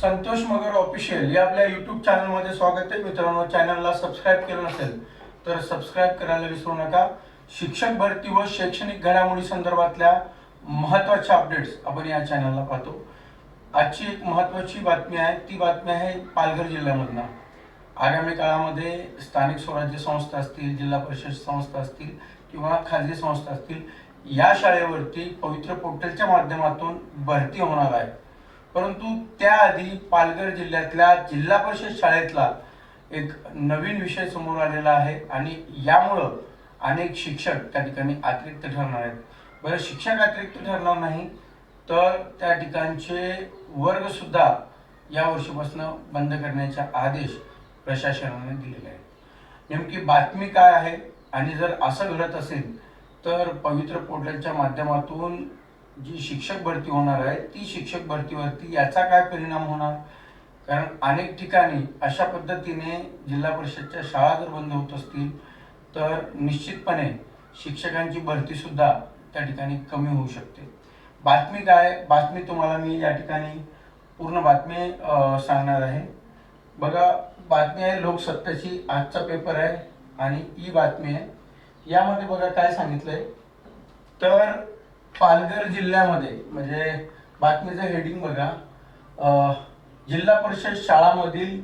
संतोष मगर official या आपल्या YouTube चॅनलमध्ये स्वागत आहे मित्रांनो. चॅनलला सबस्क्राईब केलं नसेल तर सबस्क्राईब करायला विसरू नका. शिक्षक भरती व शैक्षणिक घडामोडी संदर्भातल्या महत्त्वाच्या अपडेट्स आपण या चॅनलला पाहतो. आजची एक महत्त्वाची बातमी आहे, ती बातमी आहे पालघर जिल्ह्यामधनं. आगामी काळामध्ये स्थानिक स्वराज्य संस्था असतील, जिल्हा परिषद संस्था असतील किंवा खाजगी संस्था असतील, या शाळेवरती पवित्र पोर्टलच्या माध्यमातून भरती होणार आहे. परंतु त्याआधी पालघर जिल्ह्यातल्या जिल्हा परिषद शाळेतला एक नवीन विषय समोर आलेला आहे आणि यामुळं अनेक शिक्षक त्या ठिकाणी अतिरिक्त ठरणार आहेत. बरं, शिक्षक अतिरिक्त ठरणार नाही तर त्या ठिकाणचे वर्ग सुद्धा या वर्षीपासून बंद करण्याचे आदेश प्रशासनाने दिलेले आहेत. नेमकी बातमी काय आहे आणि जर असं घडत असेल तर पवित्र पोर्टलच्या माध्यमातून जी शिक्षक भरती होणार आहे ती शिक्षक भरतीवरती याचा काय परिणाम होणार? कारण अनेक ठिकाणी अशा पद्धतीने जिल्हा परिषदच्या शाळा जर बंद होत असतील तर निश्चितपणे शिक्षकांची भरती सुद्धा त्या ठिकाणी कमी होऊ शकते. बातमी काय? बातमी तुम्हाला मी या ठिकाणी पूर्ण बातमी सांगणार आहे. बघा, बातमी आहे लोकसत्ताची, आजचा पेपर आहे आणि ही बातमी आहे. यामध्ये बघा काय सांगितलंय तर पालघर जिल्ह्यामध्ये, म्हणजे बातमीचं हेडिंग बघा, जिल्हा परिषद शाळांमधील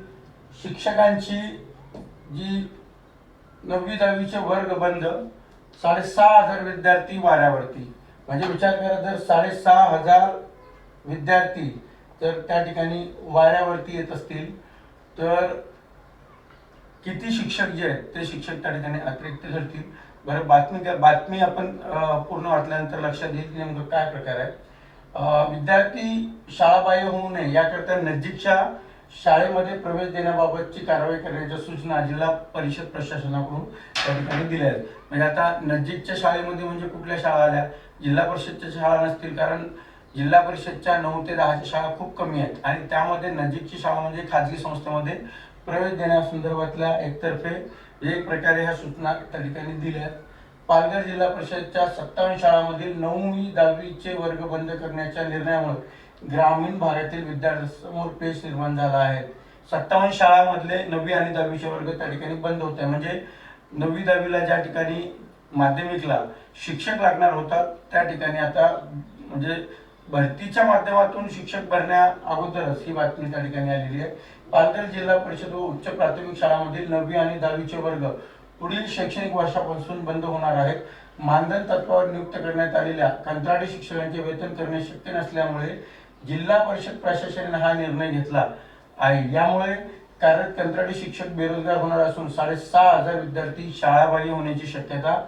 शिक्षकांची जी 9वी-10वीचे वर्ग बंद, 6,500 विद्यार्थी वाऱ्यावरती. म्हणजे विचार करा, जर 6,500 विद्यार्थी जर त्या ठिकाणी वाऱ्यावरती येत असतील तर किती शिक्षक जे आहेत ते शिक्षक त्या ठिकाणी अतिरिक्त ठरतील. बरं, बातमी आपण पूर्ण वाचल्यानंतर लक्षात येईल की नेमकं काय प्रकार आहे. विद्यार्थी शाळाबाह्य होऊ नये याकरता नजीकच्या शाळेमध्ये प्रवेश देण्याबाबतची कारवाई करण्याच्या सूचना जिल्हा परिषद प्रशासनाकडून त्या ठिकाणी दिल्या आहेत. म्हणजे आता नजीकच्या शाळेमध्ये म्हणजे कुठल्या शाळा आल्या? जिल्हा परिषदच्या शाळा नसतील, कारण जिल्हा परिषदच्या 9 ते 10च्या शाळा खूप कमी आहेत आणि त्यामध्ये नजीकची शाळा म्हणजे खाजगी संस्थेमध्ये प्रवेश देण्यासंदर्भातल्या एक प्रकारे ह्या सूचना त्या ठिकाणी दिल्या. पालघर जिल्हा परिषदच्या 57 शाळांमधील 9वी-10वीचे वर्ग बंद करण्याच्या निर्णयामुळे ग्रामीण भागातील विद्यार्थ्यांसमोर पेच निर्माण झाला आहे. 57 शाळांमधले 9वी आणि 10वीचे वर्ग त्या ठिकाणी बंद होत आहे. म्हणजे 9वी-10वीला ज्या ठिकाणी माध्यमिकला शिक्षक लागणार होता त्या ठिकाणी आता म्हणजे भरतीच्या माध्यमातून शिक्षक भरण्या अगोदरच ही बातमी त्या ठिकाणी आलेली आहे. पालघर जिल्हा परिषद व उच्च प्राथमिक शाळांमधील 9वी आणि 10वीचे वर्ग पुढील शैक्षणिक वर्षापासून बंद होणार आहेत. मानधन तत्वावर नियुक्त करण्यात आलेल्या कंत्राटी शिक्षकांचे वेतन करणे शक्य नसल्यामुळे जिल्हा परिषद प्रशासनाने हा निर्णय घेतला आहे. यामुळे कार्यरत कंत्राटी शिक्षक बेरोजगार होणार असून 6,500 विद्यार्थी शाळाबाह्य होण्याची शक्यता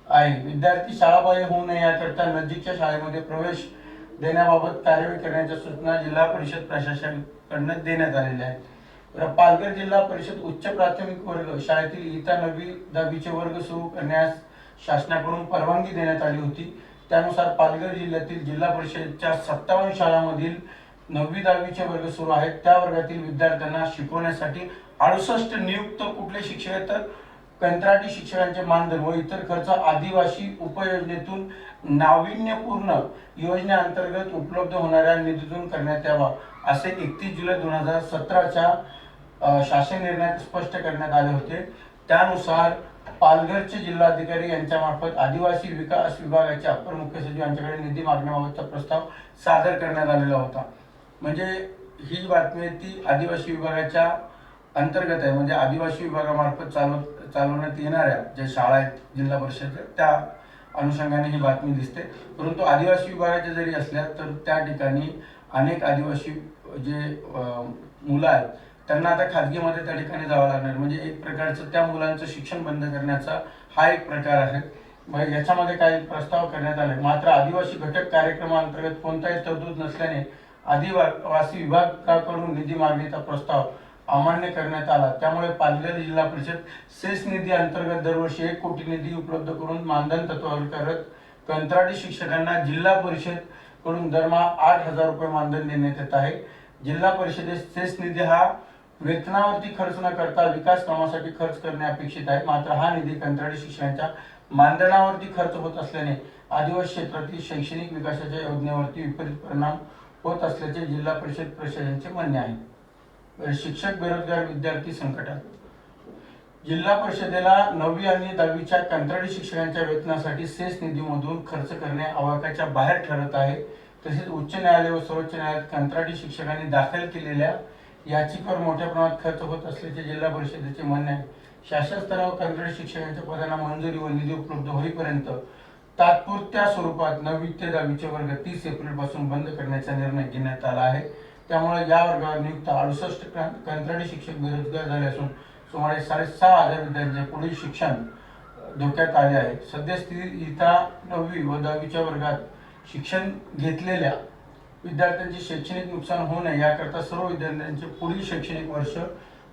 आहे. विद्यार्थी शाळाबाह्य होऊ नये याकरता नजीकच्या शाळेमध्ये प्रवेश देण्याबाबत कार्यवाही करण्याच्या सूचना जिल्हा परिषद प्रशासनाकडून देण्यात आलेल्या आहेत. पालघर जिल्हा परिषद उच्च प्राथमिक वर्ग शाळेतील इयत्ता 9वी-10वीचे वर्ग सुरू करण्यास शासनाकडून परवानगी देण्यात आली होती. त्यानुसार पालघर जिल्ह्यातील जिल्हा परिषदच्या 57 शाळांमधील 9वी-10वीचे वर्ग सुरू आहेत. त्या वर्गातील विद्यार्थ्यांना शिकवण्यासाठी 68 नियुक्त कुठले शिक्षक आहेत तर कंत्राटी शिक्षकांचे मानधन व इतर खर्च आदिवासी उपयोजनेतून नाविन्यपूर्ण योजनेअंतर्गत उपलब्ध होणाऱ्या निधीतून करण्यात यावा, असे 31 जुलै 2017च्या शासन निर्णयात स्पष्ट करण्यात आले होते. त्यानुसार पालघरचे जिल्हाधिकारी यांच्यामार्फत आदिवासी विकास विभागाच्या अपर मुख्य सचिव यांच्याकडे निधी मागण्याबाबतचा प्रस्ताव सादर करण्यात आलेला होता. म्हणजे ही बातमी ती आदिवासी विभागाच्या अंतर्गत आहे. म्हणजे आदिवासी विभागामार्फत चालवण्यात येणाऱ्या ज्या शाळा आहेत जिल्हा परिषदेच्या त्या अनुषंगाने ही बातमी दिसते. परंतु आदिवासी विभागाच्या जरी असल्या तर त्या ठिकाणी अनेक आदिवासी जे मुलं आहेत त्यांना आता खाजगीमध्ये त्या ठिकाणी जावं लागणार. म्हणजे एक प्रकारचं त्या मुलांचं शिक्षण बंद करण्याचा हा एक प्रकार आहे. मग याच्यामध्ये काही प्रस्ताव करण्यात आले. मात्र आदिवासी घटक कार्यक्रमाअंतर्गत कोणताही तरतूद नसल्याने आदिवासी विभागाकडून निधी मागणीचा प्रस्ताव अमान्य करण्यात आला. त्यामुळे पालघर जिल्हा परिषद सेस निधी अंतर्गत दरवर्षी 1 कोटी निधी उपलब्ध करून मानधन तत्वावर करत कंत्राटी शिक्षकांना जिल्हा परिषद कडून दरमहा 8,000 रुपये मानधन देण्यात येत आहे. जिल्हा परिषदेत सेस निधी हा वेतनावरती खर्च न करता विकास कामासाठी खर्च करणे अपेक्षित आहे. मात्र हा निधी कंत्राटी शिक्षकांच्या मानधनावरती खर्च होत असल्याने आदिवासी क्षेत्रातील शैक्षणिक विकासाच्या योजनेवरती विपरीत परिणाम होत असल्याचे जिल्हा परिषद प्रशासनाचे म्हणणे आहे. शिक्षक बेरोजगार विद्यार्थी संकटात. जिल्हा परिषदेला 9वी आणि 10वीच्या कंत्राटी शिक्षकांच्या वेतनासाठी सेस निधीमधून खर्च करणे आवाक्याच्या बाहेर ठरत आहे. तसेच उच्च न्यायालय व सर्वोच्च न्यायालयात कंत्राटी शिक्षकांनी दाखल केलेल्या याचिकेवर मोठ्या प्रमाणात खर्च होत असल्याचे जिल्हा परिषदेचे म्हणणे आहे. शासन स्तरावर कंत्राटी शिक्षकांच्या पदांना मंजुरी व निधी उपलब्ध होईपर्यंत तात्पुरत्या स्वरूपात 9वी ते 10वीचे वर्ग 30 एप्रिल पासून बंद करण्याचा निर्णय घेण्यात आला आहे. त्यामुळे या वर्गावर नियुक्त 68 कंत्राटी शिक्षक बेरोजगार झाले असून सुमारे 6,500 विद्यार्थ्यांचे पुढील शिक्षण धोक्यात आले आहे. सद्यस्थितीत इयत्ता 9वी व 10वीच्या वर्गात शिक्षण घेतलेल्या विद्यार्थ्यांचे शैक्षणिक नुकसान होऊ नये याकरता सर्व विद्यार्थ्यांचे पुढील शैक्षणिक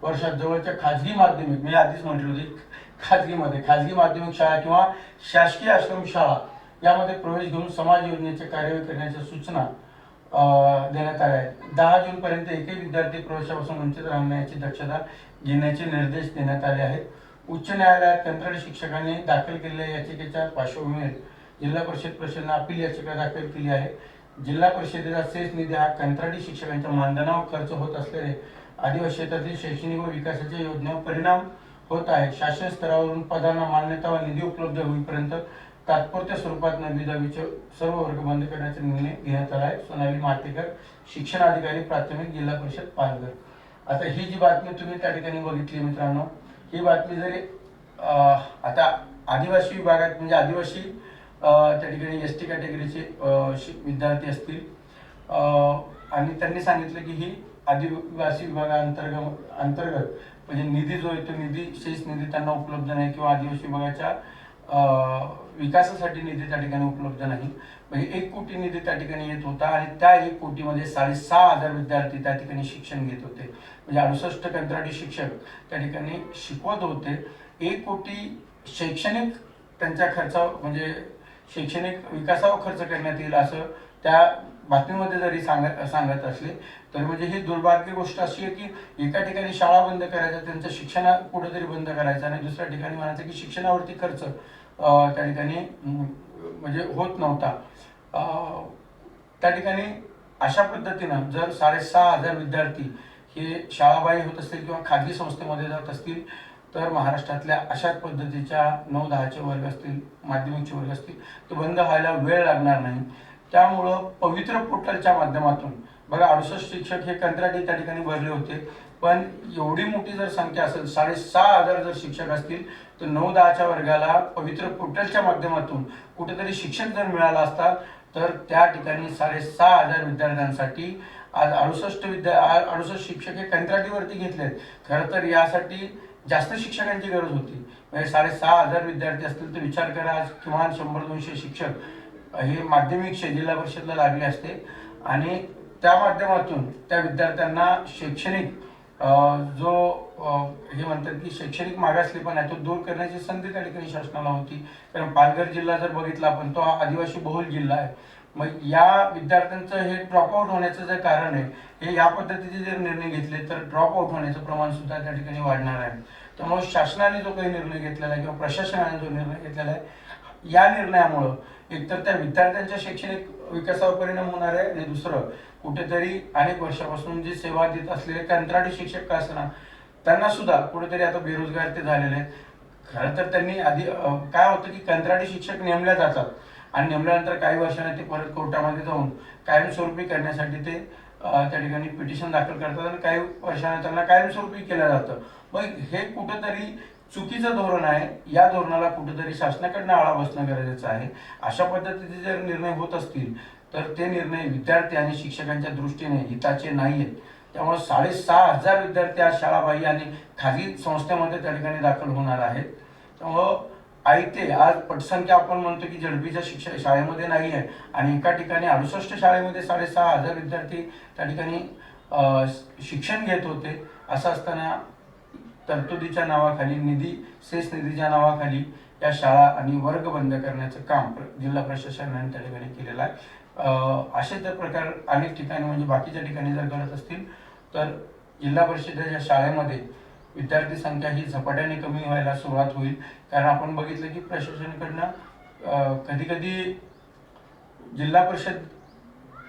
वर्षात जवळच्या खाजगी माध्यमिक, मी आधीच म्हटले होते खाजगी माध्यमिक शाळा किंवा शासकीय आश्रमशाळा यामध्ये प्रवेश घेऊन समाज योजनेचे कार्यवाही करण्याच्या सूचना देण्यात आल्या आहेत. 10 जून पर्यंत एकही विद्यार्थी प्रवेशापासून वंचित राहण्याची दक्षता घेण्याचे निर्देश देण्यात आले आहेत. उच्च न्यायालयात कंत्राटी शिक्षकांनी दाखल केलेल्या याचिकेच्या पार्श्वभूमीवर जिल्हा परिषद प्रशासनाने अपील याचिका दाखल केली आहे. जिल्हा परिषदेचा सेस निधी हा कंत्राटी शिक्षकांच्या मानधनावर खर्च होत असल्याने आदिवासी क्षेत्रातील शैक्षणिक व विकासाच्या योजनेवर परिणाम होत आहे. शासन स्तरावरून पदांना मान्यता व निधी उपलब्ध होईपर्यंत तात्पुरत्या स्वरूपात 9वी 10वीचे सर्व वर्ग बंद करण्याचा निर्णय घेण्यात आला आहे. सोनाली मातेकर, शिक्षण अधिकारी प्राथमिक, जिल्हा परिषद पालघर. आता ही जी बातमी तुम्ही त्या ठिकाणी बघितली मित्रांनो, ही बातमी जरी आता आदिवासी विभागात म्हणजे आदिवासी त्या ठिकाणी ST कॅटेगरीचे विद्यार्थी असतील आणि त्यांनी सांगितलं की ही आदिवासी विभागाअंतर्गत म्हणजे निधी जो आहे तो निधी शेष निधी त्यांना उपलब्ध नाही किंवा आदिवासी विभागाच्या विकासासाठी निधी त्या ठिकाणी उपलब्ध नाही. म्हणजे 1 कोटी निधी त्या ठिकाणी येत होता आणि त्या 1 कोटीमध्ये 6,500 विद्यार्थी त्या ठिकाणी शिक्षण घेत होते. म्हणजे 68 कंत्राटी शिक्षक त्या ठिकाणी शिकवत होते. 1 कोटी शैक्षणिक त्यांच्या खर्चावर म्हणजे शैक्षणिक विकासावर खर्च करण्यात येईल असं त्या बातमीमध्ये जरी सांगत असले तर म्हणजे ही दुर्भाग्य गोष्ट अशी आहे की एका ठिकाणी शाळा बंद करायचा, त्यांचं शिक्षण कुठेतरी बंद करायचं आणि दुसऱ्या ठिकाणी म्हणायचं की शिक्षणावरती खर्च त्या ठिकाणी म्हणजे होत नव्हता. त्या ठिकाणी अशा पद्धतीनं जर 6,500 विद्यार्थी हे शाळाबाह्य होत असतील किंवा खाजगी संस्थेमध्ये जात असतील तर महाराष्ट्रातल्या अशाच पद्धतीच्या 9-10चे वर्ग असतील, माध्यमिकचे वर्ग असतील ते बंद व्हायला वेळ लागणार नाही. त्यामुळं पवित्र पोर्टलच्या माध्यमातून बघा 68 शिक्षक हे कंत्राटी त्या ठिकाणी भरले होते. पण एवढी मोठी जर संख्या असेल, 6,500 जर शिक्षक असतील तर 9-10च्या वर्गाला पवित्र पोर्टलच्या माध्यमातून कुठेतरी शिक्षक जर मिळाला असता तर त्या ठिकाणी 6,500 विद्यार्थ्यांसाठी आज 68 शिक्षक हे कंत्राटीवरती घेतलेत. खरं तर यासाठी जास्त शिक्षकांची गरज होती. म्हणजे 6,500 विद्यार्थी असतील तर विचार करा आज किमान 100-200 शिक्षक हे माध्यमिक जिल्हा परिषदला लागले असते आणि त्या माध्यमातून त्या विद्यार्थ्यांना शैक्षणिक जो हे म्हणतात की शैक्षणिक मागासलेपणा आहे तो दूर करण्याची संधी त्या ठिकाणी शासनाला होती. कारण पालघर जिल्हा जर बघितला आपण तो आदिवासी बहुल जिल्हा आहे. मग या विद्यार्थ्यांचं हे ड्रॉपआउट होण्याचं जे कारण आहे हे या पद्धतीचे जर निर्णय घेतले तर ड्रॉपआउट होण्याचं प्रमाण सुद्धा त्या ठिकाणी वाढणार आहे. त्यामुळे शासनाने जो काही निर्णय घेतलेला आहे किंवा प्रशासनाने जो निर्णय घेतलेला आहे या निर्णयामुळं एकतर त्या विद्यार्थ्यांच्या शैक्षणिक विकासावर परिणाम होणार आहे आणि दुसरं कुठेतरी अनेक वर्षापासून जी सेवा देत असलेले कंत्राटी शिक्षक का असणार त्यांना सुद्धा कुठेतरी आता बेरोजगार ते झालेले आहेत. खरं तर त्यांनी आधी काय होतं की कंत्राटी शिक्षक नेमल्या जातात आणि नेमल्यानंतर काही वर्षांनी ते परत कोर्टामध्ये जाऊन कायमस्वरूपी करण्यासाठी ते त्या ठिकाणी पिटिशन दाखल करतात आणि काही वर्षांनी त्यांना कायमस्वरूपी केलं जातं. मग हे कुठेतरी चुकीचं धोरण आहे. या धोरणाला कुठेतरी शासनाकडनं आळा बसणं गरजेचं आहे. अशा पद्धतीचे जर निर्णय होत असतील तर ते निर्णय विद्यार्थी आणि शिक्षकांच्या दृष्टीने हिताचे नाही आहेत. त्यामुळे 6,500 विद्यार्थी आज शाळाबाह्य आणि खाजगी संस्थेमध्ये त्या ठिकाणी दाखल होणार आहेत. त्यामुळं ते आज पटसंख्या आपण म्हणतो की झडपीच्या शाळेमध्ये नाही आहे आणि एका ठिकाणी 68 शाळेमध्ये 6,500 विद्यार्थी त्या ठिकाणी शिक्षण घेत होते. असं असताना तरतुदीच्या नावाखाली सेस निधीच्या नावाखाली या शाळा आणि वर्ग बंद करण्याचं काम जिल्हा प्रशासनाने त्या ठिकाणी केलेलं आहे. असे जर प्रकार अनेक ठिकाणी म्हणजे बाकीच्या ठिकाणी जर घडत असतील तर जिल्हा परिषदेच्या शाळेमध्ये विद्यार्थी संख्या ही झपाट्याने कमी व्हायला सुरुवात होईल. कारण आपण बघितलं की प्रशासनाकडनं कधी कधी जिल्हा परिषद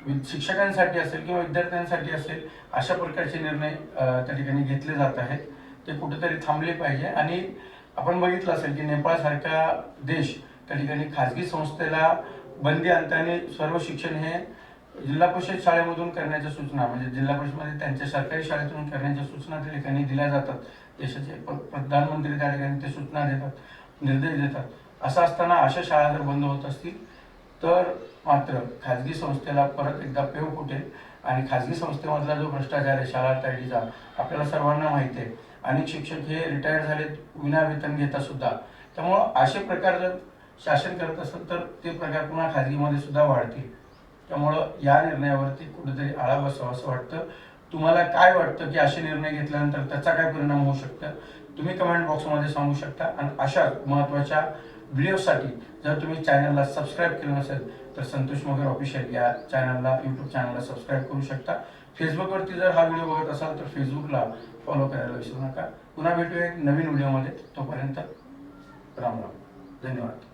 शिक्षकांसाठी असेल किंवा विद्यार्थ्यांसाठी असेल अशा प्रकारचे निर्णय त्या ठिकाणी घेतले जात आहेत, ते कुठेतरी थांबले पाहिजे. आणि आपण बघितलं असेल की नेपाळसारखा देश त्या ठिकाणी खाजगी संस्थेला बंदी आणताना सर्व शिक्षण हे जिल्हा परिषद शाळेमधून करण्याच्या सूचना, म्हणजे जिल्हा परिषदमध्ये त्यांच्या सरकारी शाळेतून करण्याच्या सूचना त्या ठिकाणी दिल्या जातात. देशाचे प्रधानमंत्री त्या ठिकाणी ते सूचना देतात, निर्देश देतात. असं असताना अशा शाळा जर बंद होत असतील तर मात्र खाजगी संस्थेला परत एकदा पेव फुटेल. आणि खाजगी संस्थेमधला जो भ्रष्टाचार आहे शाळा टाळीचा आपल्याला सर्वांना माहिती आहे. अनेक शिक्षक हे रिटायर झालेत विना वेतन घेता सुद्धा. त्यामुळं असे प्रकार जर शासन करत असेल तर ते प्रकार पुन्हा खाजगीमध्ये सुद्धा वाढतील. त्यामुळं या निर्णयावरती कुठेतरी आळा बसावा असं वाटतं. तुम्हाला काय वाटतं की असे निर्णय घेतल्यानंतर त्याचा काय परिणाम होऊ शकतं, तुम्ही कमेंट बॉक्समध्ये सांगू शकता. आणि अशा महत्त्वाच्या व्हिडिओसाठी जर तुम्ही चॅनलला सबस्क्राईब केलं नसेल तर संतोष मगर ऑफिशियल या चॅनलला, यूट्यूब चॅनलला सबस्क्राईब करू शकता. फेसबुकवरती जर हा व्हिडिओ बघत असाल तर फेसबुकला फॉलो करायला विसरू नका. पुन्हा भेटूया एक नवीन व्हिडिओमध्ये. तोपर्यंत राम राम, धन्यवाद.